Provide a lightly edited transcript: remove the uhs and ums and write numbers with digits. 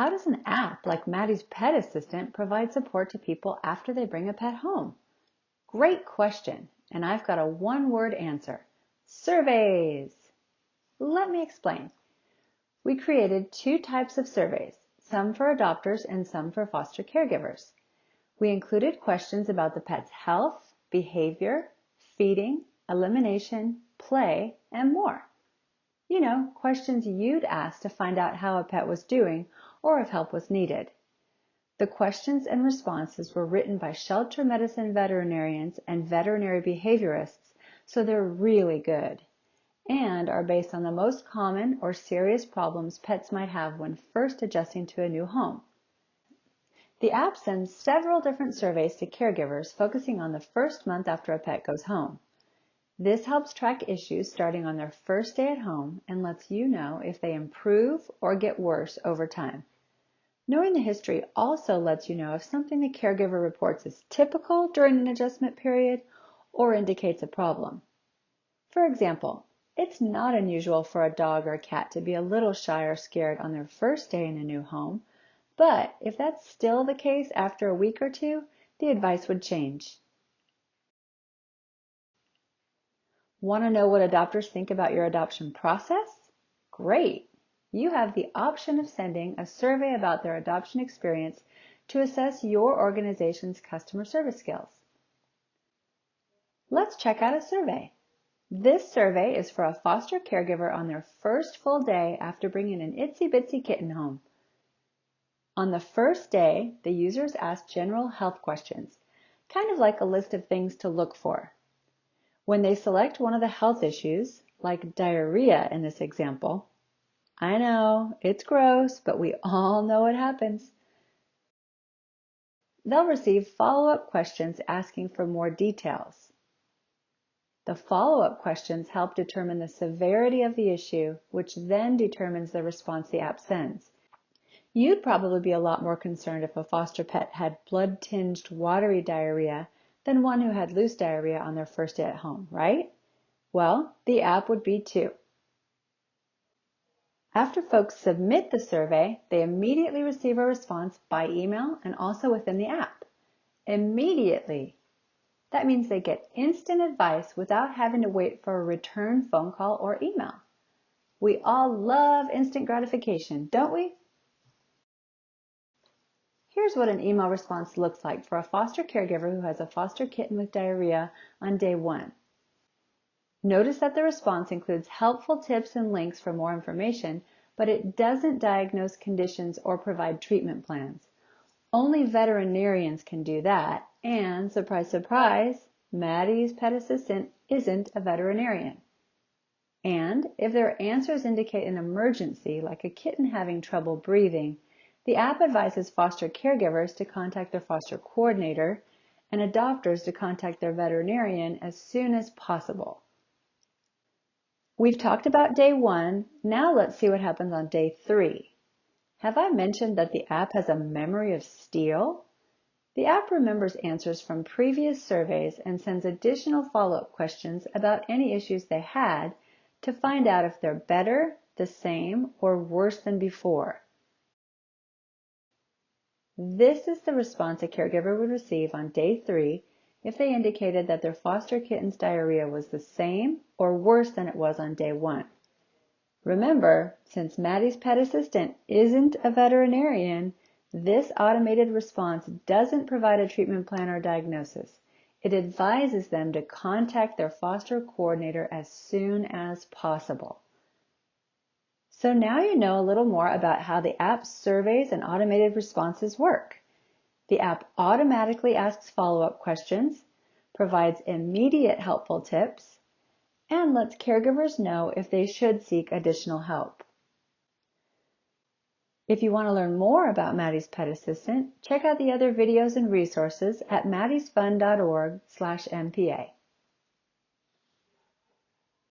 How does an app like Maddie's Pet Assistant provide support to people after they bring a pet home? Great question, and I've got a one-word answer. Surveys! Let me explain. We created two types of surveys, some for adopters and some for foster caregivers. We included questions about the pet's health, behavior, feeding, elimination, play, and more. You know, questions you'd ask to find out how a pet was doing or if help was needed. The questions and responses were written by shelter medicine veterinarians and veterinary behaviorists, so they're really good and are based on the most common or serious problems pets might have when first adjusting to a new home. The app sends several different surveys to caregivers focusing on the first month after a pet goes home. This helps track issues starting on their first day at home and lets you know if they improve or get worse over time. Knowing the history also lets you know if something the caregiver reports is typical during an adjustment period or indicates a problem. For example, it's not unusual for a dog or a cat to be a little shy or scared on their first day in a new home, but if that's still the case after a week or two, the advice would change. Want to know what adopters think about your adoption process? Great! You have the option of sending a survey about their adoption experience to assess your organization's customer service skills. Let's check out a survey. This survey is for a foster caregiver on their first full day after bringing an itsy-bitsy kitten home. On the first day, the users asked general health questions, kind of like a list of things to look for. When they select one of the health issues, like diarrhea in this example, I know, it's gross, but we all know it happens. They'll receive follow-up questions asking for more details. The follow-up questions help determine the severity of the issue, which then determines the response the app sends. You'd probably be a lot more concerned if a foster pet had blood-tinged watery diarrhea than one who had loose diarrhea on their first day at home, right? Well, the app would be too. After folks submit the survey, they immediately receive a response by email and also within the app. Immediately! That means they get instant advice without having to wait for a return phone call or email. We all love instant gratification, don't we? Here's what an email response looks like for a foster caregiver who has a foster kitten with diarrhea on day 1. Notice that the response includes helpful tips and links for more information, but it doesn't diagnose conditions or provide treatment plans. Only veterinarians can do that, and surprise, surprise, Maddie's Pet Assistant isn't a veterinarian. And if their answers indicate an emergency, like a kitten having trouble breathing, the app advises foster caregivers to contact their foster coordinator and adopters to contact their veterinarian as soon as possible. We've talked about day 1, now let's see what happens on day 3. Have I mentioned that the app has a memory of steel? The app remembers answers from previous surveys and sends additional follow-up questions about any issues they had to find out if they're better, the same, or worse than before. This is the response a caregiver would receive on day 3 if they indicated that their foster kitten's diarrhea was the same or worse than it was on day 1. Remember, since Maddie's Pet Assistant isn't a veterinarian, this automated response doesn't provide a treatment plan or diagnosis. It advises them to contact their foster coordinator as soon as possible. So now you know a little more about how the app's surveys and automated responses work. The app automatically asks follow-up questions, provides immediate helpful tips, and lets caregivers know if they should seek additional help. If you want to learn more about Maddie's Pet Assistant, check out the other videos and resources at maddiesfun.org/MPA.